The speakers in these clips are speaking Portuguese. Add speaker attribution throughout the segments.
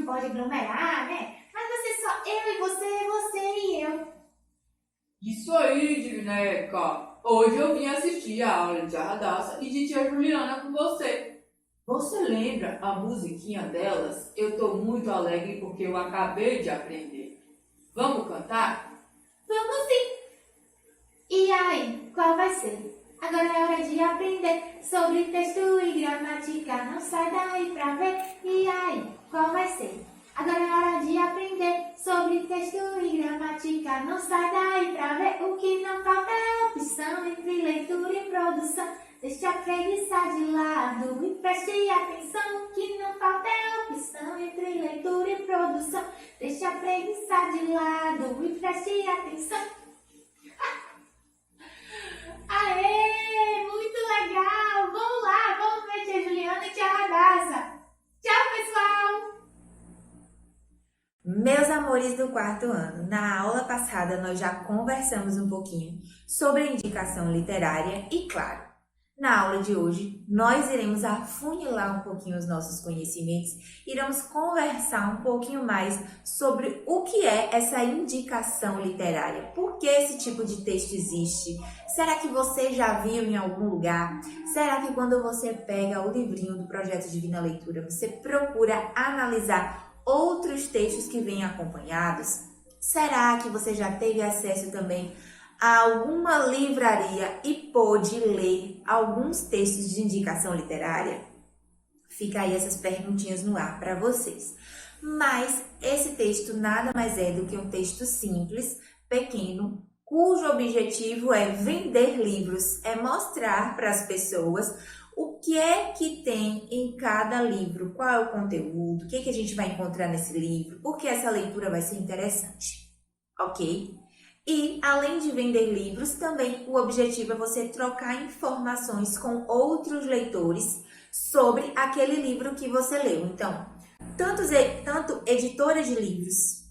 Speaker 1: pode aglomerar, né? Mas vai ser só eu e você e eu.
Speaker 2: Isso aí, Divneca! Hoje eu vim assistir a aula de Radassa e de tia Juliana com você. Você lembra a musiquinha delas? Eu tô muito alegre porque eu acabei de aprender. Vamos cantar?
Speaker 1: Vamos sim! E aí, qual vai ser? Agora é hora de aprender sobre texto e gramática. Não sai daí pra ver. E aí, qual vai ser? Agora é hora de aprender sobre texto e gramática. Não sai daí pra ver. O que não falta é opção entre leitura e produção. Deixe a preguiça de lado e preste atenção. O que não falta é opção entre leitura e produção. Deixe a preguiça de lado e preste atenção. Aê! Muito legal! Vamos lá, vamos ver tia Juliana e tia Radassa. Tchau, pessoal!
Speaker 3: Meus amores do quarto ano, na aula passada nós já conversamos um pouquinho sobre a indicação literária e, claro, na aula de hoje nós iremos afunilar um pouquinho os nossos conhecimentos, iremos conversar um pouquinho mais sobre o que é essa indicação literária, por que esse tipo de texto existe, será que você já viu em algum lugar, será que quando você pega o livrinho do Projeto Divina Leitura, você procura analisar outros textos que vêm acompanhados? Será que você já teve acesso também a alguma livraria e pôde ler alguns textos de indicação literária? Fica aí essas perguntinhas no ar para vocês. Mas esse texto nada mais é do que um texto simples, pequeno, cujo objetivo é vender livros, é mostrar para as pessoas o que é que tem em cada livro, qual é o conteúdo, o que é que a gente vai encontrar nesse livro, porque essa leitura vai ser interessante, ok? E, além de vender livros, também o objetivo é você trocar informações com outros leitores sobre aquele livro que você leu. Então, tanto editoras de livros,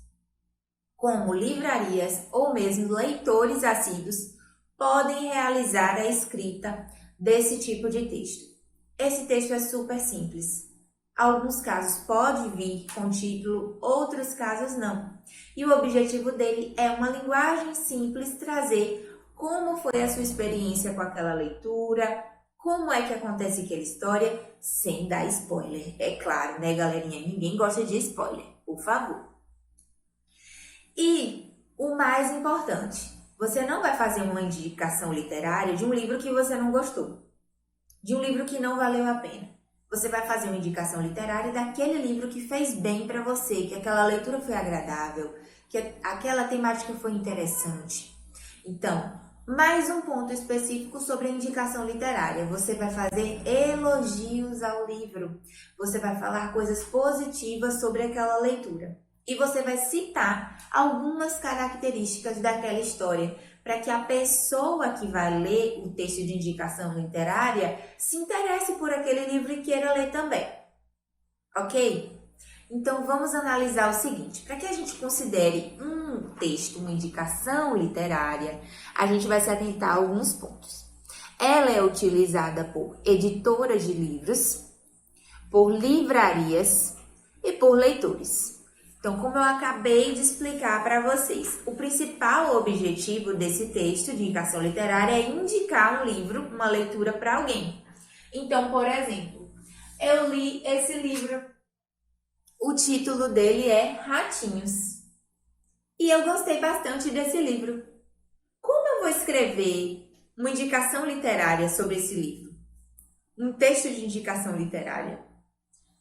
Speaker 3: como livrarias ou mesmo leitores assíduos podem realizar a escrita desse tipo de texto. Esse texto é super simples. Alguns casos pode vir com título, outros casos não. E o objetivo dele é uma linguagem simples, trazer como foi a sua experiência com aquela leitura, como é que acontece aquela história, sem dar spoiler. É claro, né, galerinha? Ninguém gosta de spoiler, por favor. E o mais importante, você não vai fazer uma indicação literária de um livro que você não gostou, de um livro que não valeu a pena. Você vai fazer uma indicação literária daquele livro que fez bem para você, que aquela leitura foi agradável, que aquela temática foi interessante. Então, mais um ponto específico sobre a indicação literária. Você vai fazer elogios ao livro. Você vai falar coisas positivas sobre aquela leitura. E você vai citar algumas características daquela história, para que a pessoa que vai ler o texto de indicação literária se interesse por aquele livro e queira ler também. Ok? Então, vamos analisar o seguinte. Para que a gente considere um texto, uma indicação literária, a gente vai se atentar a alguns pontos. Ela é utilizada por editoras de livros, por livrarias e por leitores. Então, como eu acabei de explicar para vocês, o principal objetivo desse texto de indicação literária é indicar um livro, uma leitura para alguém. Então, por exemplo, eu li esse livro, o título dele é Ratinhos, e eu gostei bastante desse livro. Como eu vou escrever uma indicação literária sobre esse livro? Um texto de indicação literária?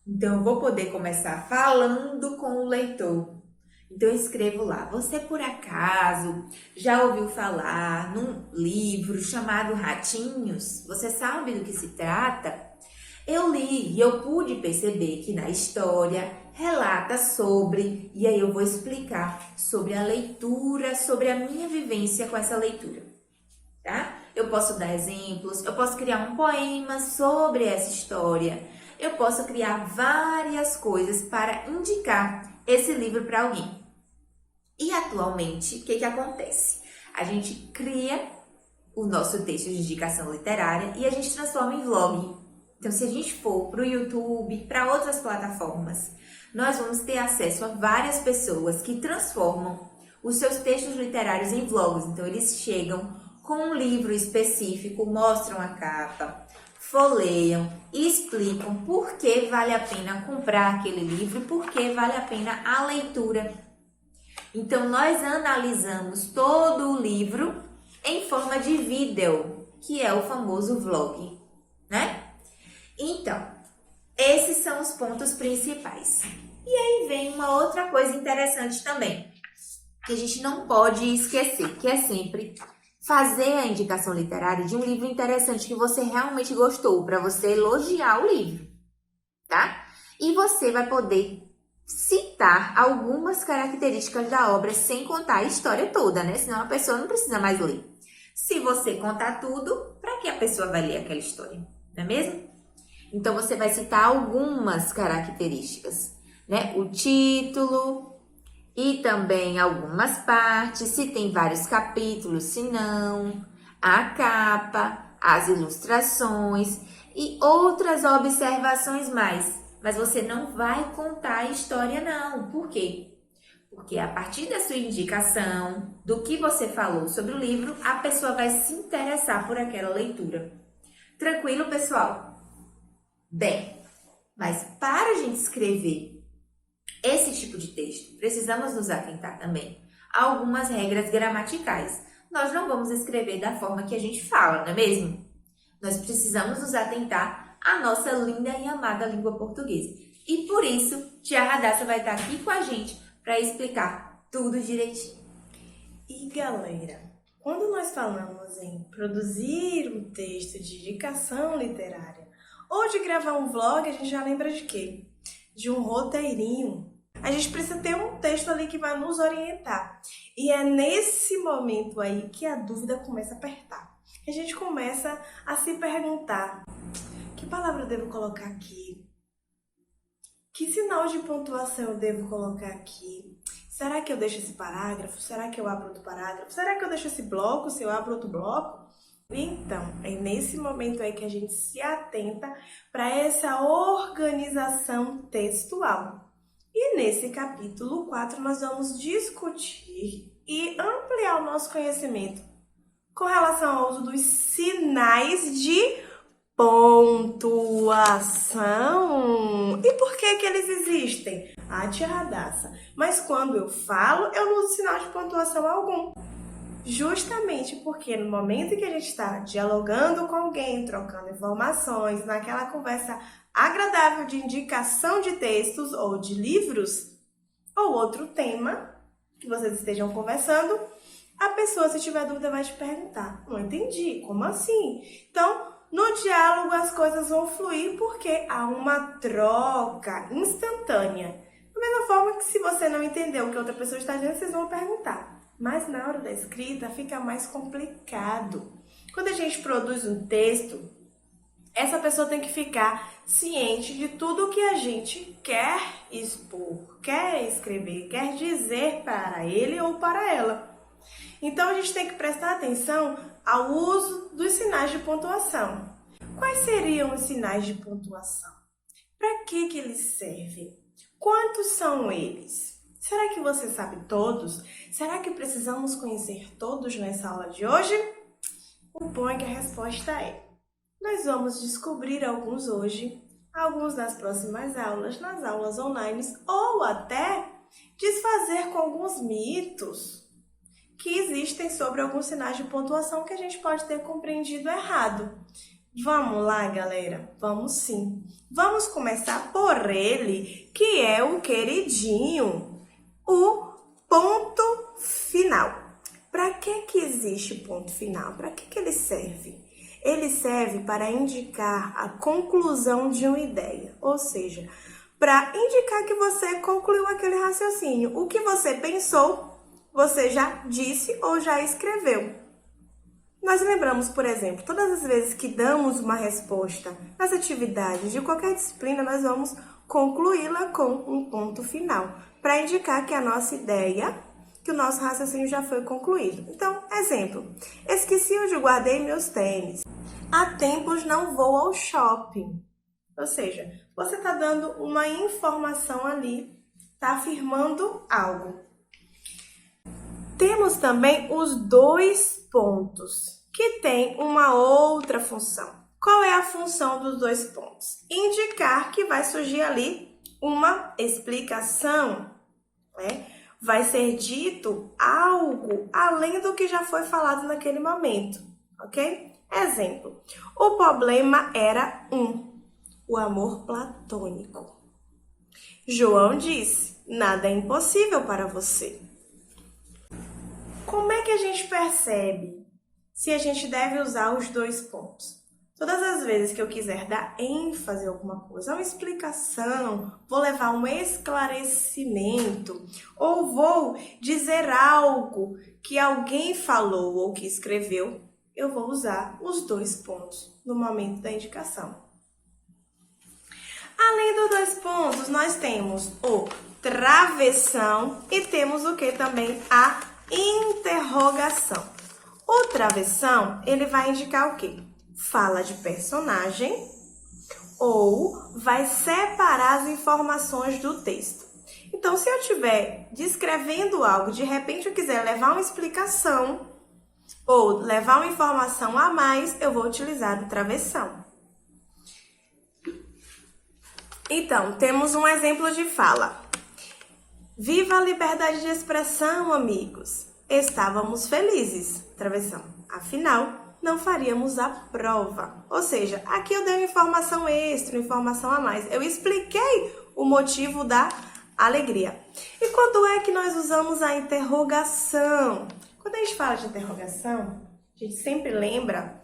Speaker 3: Então, eu vou poder começar falando com o leitor. Então, eu escrevo lá. Você, por acaso, já ouviu falar num livro chamado Ratinhos? Você sabe do que se trata? Eu li e eu pude perceber que na história relata sobre, e aí eu vou explicar sobre a leitura, sobre a minha vivência com essa leitura, tá? Eu posso dar exemplos, eu posso criar um poema sobre essa história. Eu posso criar várias coisas para indicar esse livro para alguém. E atualmente, o que acontece? A gente cria o nosso texto de indicação literária e a gente transforma em vlog. Então, se a gente for para o YouTube, para outras plataformas, nós vamos ter acesso a várias pessoas que transformam os seus textos literários em vlogs. Então, eles chegam com um livro específico, mostram a capa, folheiam e explicam por que vale a pena comprar aquele livro e por que vale a pena a leitura. Então, nós analisamos todo o livro em forma de vídeo, que é o famoso vlog, né? Então, esses são os pontos principais. E aí vem uma outra coisa interessante também, que a gente não pode esquecer, que é sempre fazer a indicação literária de um livro interessante que você realmente gostou, para você elogiar o livro, tá? E você vai poder citar algumas características da obra sem contar a história toda, né? Senão a pessoa não precisa mais ler. Se você contar tudo, para que a pessoa vai ler aquela história, não é mesmo? Então, você vai citar algumas características, né? O título e também algumas partes, se tem vários capítulos, se não, a capa, as ilustrações e outras observações mais. Mas você não vai contar a história, não. Por quê? Porque a partir da sua indicação, do que você falou sobre o livro, a pessoa vai se interessar por aquela leitura. Tranquilo, pessoal? Bem, mas para a gente escrever esse tipo de texto, precisamos nos atentar também a algumas regras gramaticais. Nós não vamos escrever da forma que a gente fala, não é mesmo? Nós precisamos nos atentar à nossa linda e amada língua portuguesa. E por isso, Tia Radassa vai estar aqui com a gente para explicar tudo direitinho.
Speaker 4: E galera, quando nós falamos em produzir um texto de indicação literária ou de gravar um vlog, a gente já lembra de quê? De um roteirinho. A gente precisa ter um texto ali que vai nos orientar. E é nesse momento aí que a dúvida começa a apertar. A gente começa a se perguntar: que palavra eu devo colocar aqui? Que sinal de pontuação eu devo colocar aqui? Será que eu deixo esse parágrafo? Será que eu abro outro parágrafo? Será que eu deixo esse bloco se eu abro outro bloco? Então, é nesse momento aí que a gente se atenta para essa organização textual. E nesse capítulo 4 nós vamos discutir e ampliar o nosso conhecimento com relação ao uso dos sinais de pontuação. E por que eles existem? Tia Radassa, mas quando eu falo, eu não uso sinal de pontuação algum. Justamente porque no momento em que a gente está dialogando com alguém, trocando informações, naquela conversa agradável de indicação de textos ou de livros, ou outro tema que vocês estejam conversando, a pessoa, se tiver dúvida, vai te perguntar: não entendi, como assim? Então, no diálogo as coisas vão fluir porque há uma troca instantânea. Da mesma forma que se você não entendeu o que outra pessoa está dizendo, vocês vão perguntar. Mas na hora da escrita fica mais complicado. Quando a gente produz um texto, essa pessoa tem que ficar ciente de tudo o que a gente quer expor, quer escrever, quer dizer para ele ou para ela. Então a gente tem que prestar atenção ao uso dos sinais de pontuação. Quais seriam os sinais de pontuação? Para que eles servem? Quantos são eles? Será que você sabe todos? Será que precisamos conhecer todos nessa aula de hoje? O bom é que a resposta é: nós vamos descobrir alguns hoje, alguns nas próximas aulas, nas aulas online, ou até desfazer com alguns mitos que existem sobre alguns sinais de pontuação que a gente pode ter compreendido errado. Vamos lá, galera? Vamos sim. Vamos começar por ele, que é o queridinho, o ponto final. Para que existe o ponto final? Para que ele serve? Ele serve para indicar a conclusão de uma ideia, ou seja, para indicar que você concluiu aquele raciocínio. O que você pensou, você já disse ou já escreveu. Nós lembramos, por exemplo, todas as vezes que damos uma resposta nas atividades de qualquer disciplina, nós vamos concluí-la com um ponto final, para indicar que a nossa ideia, que o nosso raciocínio já foi concluído. Então, exemplo: esqueci onde guardei meus tênis. Há tempos não vou ao shopping. Ou seja, você está dando uma informação ali, está afirmando algo. Temos também os dois pontos, que tem uma outra função. Qual é a função dos dois pontos? Indicar que vai surgir ali uma explicação, né? Vai ser dito algo além do que já foi falado naquele momento, ok? Exemplo, o problema era o amor platônico. João disse, nada é impossível para você. Como é que a gente percebe se a gente deve usar os dois pontos? Todas as vezes que eu quiser dar ênfase a alguma coisa, uma explicação, vou levar um esclarecimento, ou vou dizer algo que alguém falou ou que escreveu, eu vou usar os dois pontos no momento da indicação. Além dos dois pontos, nós temos o travessão e temos o que também? A interrogação. O travessão, ele vai indicar o quê? Fala de personagem ou vai separar as informações do texto. Então, se eu estiver descrevendo algo, de repente eu quiser levar uma explicação ou levar uma informação a mais, eu vou utilizar o travessão. Então, temos um exemplo de fala. Viva a liberdade de expressão, amigos. Estávamos felizes. Travessão. Afinal, não faríamos a prova. Ou seja, aqui eu dei uma informação extra, informação a mais. Eu expliquei o motivo da alegria. E quando é que nós usamos a interrogação? Quando a gente fala de interrogação, a gente sempre lembra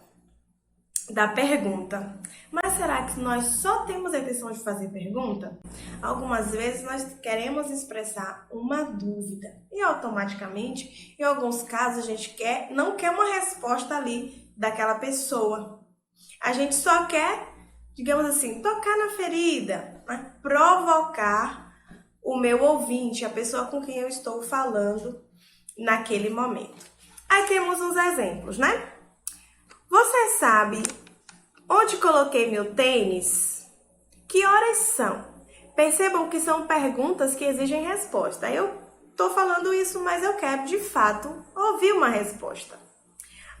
Speaker 4: da pergunta. Mas será que nós só temos a intenção de fazer pergunta? Algumas vezes nós queremos expressar uma dúvida e automaticamente, em alguns casos, a gente não quer uma resposta ali daquela pessoa. A gente só quer, digamos assim, tocar na ferida, né? Provocar o meu ouvinte, a pessoa com quem eu estou falando naquele momento. Aí temos uns exemplos, né? Você sabe onde coloquei meu tênis? Que horas são? Percebam que são perguntas que exigem resposta. Eu estou falando isso, mas eu quero, de fato, ouvir uma resposta.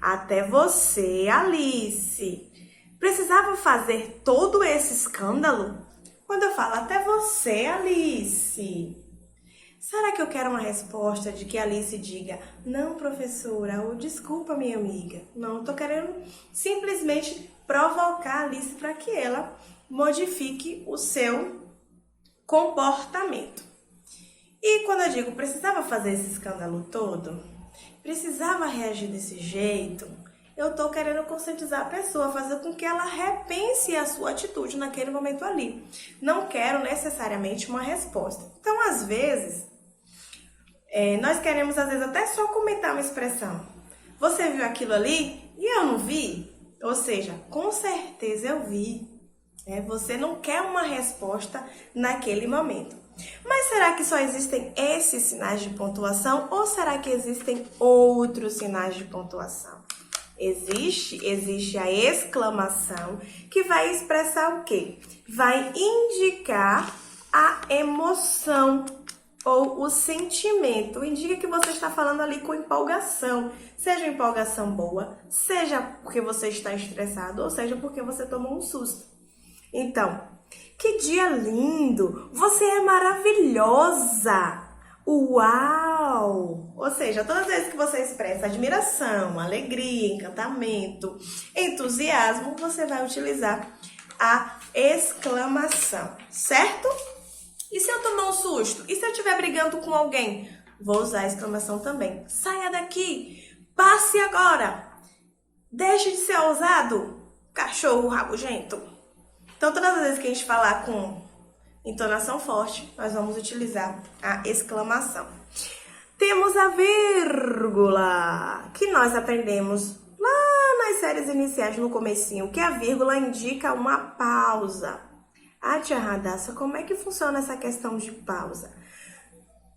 Speaker 4: Até você, Alice. Precisava fazer todo esse escândalo? Quando eu falo até você, Alice, será que eu quero uma resposta de que a Alice diga não, professora, ou desculpa, minha amiga? Não, estou querendo simplesmente provocar a Alice para que ela modifique o seu comportamento. E quando eu digo precisava fazer esse escândalo todo, precisava reagir desse jeito, eu estou querendo conscientizar a pessoa, fazer com que ela repense a sua atitude naquele momento ali. Não quero necessariamente uma resposta. Então, às vezes, nós queremos, às vezes, até só comentar uma expressão. Você viu aquilo ali e eu não vi? Ou seja, com certeza eu vi. Você não quer uma resposta naquele momento. Mas será que só existem esses sinais de pontuação ou será que existem outros sinais de pontuação? Existe a exclamação que vai expressar o quê? Vai indicar a emoção ou o sentimento. Indica que você está falando ali com empolgação. Seja uma empolgação boa, seja porque você está estressado ou seja porque você tomou um susto. Então, que dia lindo! Você é maravilhosa! Uau! Ou seja, todas as vezes que você expressa admiração, alegria, encantamento, entusiasmo, você vai utilizar a exclamação, certo? E se eu tomar um susto? E se eu estiver brigando com alguém? Vou usar a exclamação também. Saia daqui! Passe agora! Deixe de ser ousado, cachorro rabugento! Então, todas as vezes que a gente falar com entonação forte, nós vamos utilizar a exclamação. Temos a vírgula, que nós aprendemos lá nas séries iniciais, no comecinho, que a vírgula indica uma pausa. Ah, tia Radassa, como é que funciona essa questão de pausa?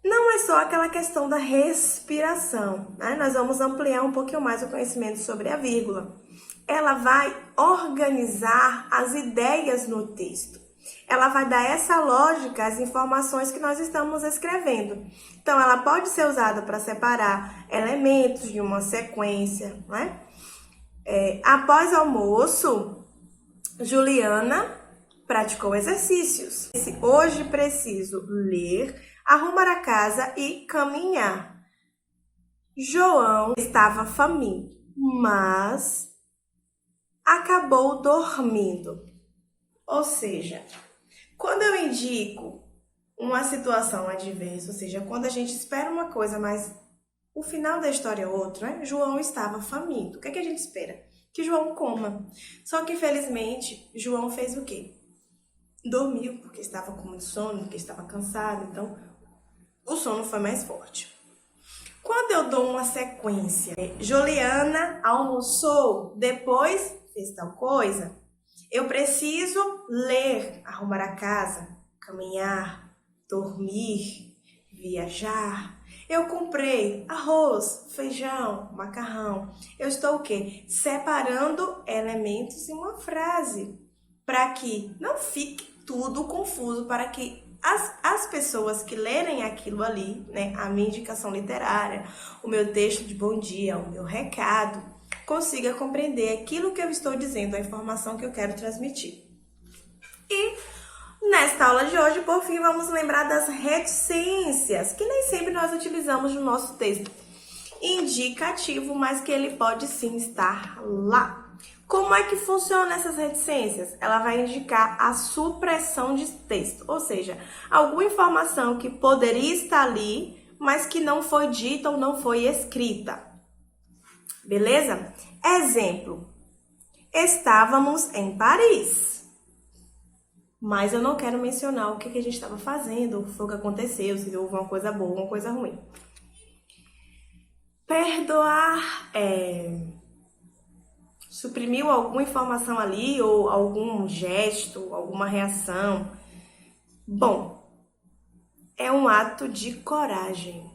Speaker 4: Não é só aquela questão da respiração, né? Nós vamos ampliar um pouquinho mais o conhecimento sobre a vírgula. ela vai organizar as ideias no texto. Ela vai dar essa lógica às informações que nós estamos escrevendo. Então, ela pode ser usada para separar elementos de uma sequência, né? Após almoço, Juliana praticou exercícios. Hoje preciso ler, arrumar a casa e caminhar. João estava faminto, mas acabou dormindo. Ou seja, quando eu indico uma situação adversa, ou seja, quando a gente espera uma coisa, mas o final da história é outro, né? João estava faminto. O que é que a gente espera? Que João coma. Só que, infelizmente, João fez o quê? Dormiu, porque estava com muito sono, porque estava cansado. Então, o sono foi mais forte. Quando eu dou uma sequência, Juliana almoçou, depois fez tal coisa, eu preciso ler, arrumar a casa, caminhar, dormir, viajar. Eu comprei arroz, feijão, macarrão. Eu estou o quê? Separando elementos em uma frase, para que não fique tudo confuso, para que as pessoas que lerem aquilo ali, né, a minha indicação literária, o meu texto de bom dia, o meu recado, consiga compreender aquilo que eu estou dizendo, a informação que eu quero transmitir. E nesta aula de hoje, por fim, vamos lembrar das reticências, que nem sempre nós utilizamos no nosso texto indicativo, mas que ele pode sim estar lá. Como é que funciona essas reticências? Ela vai indicar a supressão de texto, ou seja, alguma informação que poderia estar ali, mas que não foi dita ou não foi escrita. Beleza? Exemplo: estávamos em Paris, mas eu não quero mencionar o que a gente estava fazendo, o que foi o que aconteceu, se houve uma coisa boa ou uma coisa ruim. Perdoar suprimiu alguma informação ali, ou algum gesto, alguma reação. Bom, é um ato de coragem.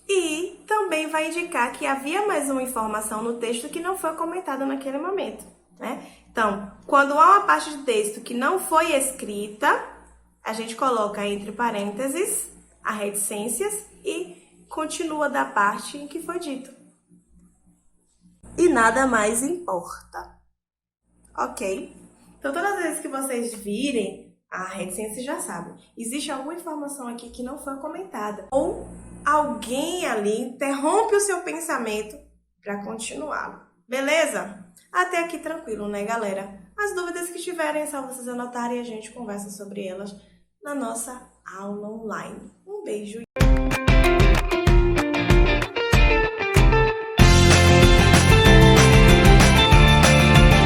Speaker 4: E também vai indicar que havia mais uma informação no texto que não foi comentada naquele momento, né? Então, quando há uma parte de texto que não foi escrita, a gente coloca entre parênteses as reticências e continua da parte em que foi dito. E nada mais importa. Ok? Então, todas as vezes que vocês virem a reticência, já sabem. Existe alguma informação aqui que não foi comentada. Ou alguém ali interrompe o seu pensamento para continuá-lo. Beleza? Até aqui tranquilo, né, galera? As dúvidas que tiverem é só vocês anotarem e a gente conversa sobre elas na nossa aula online. Um beijo.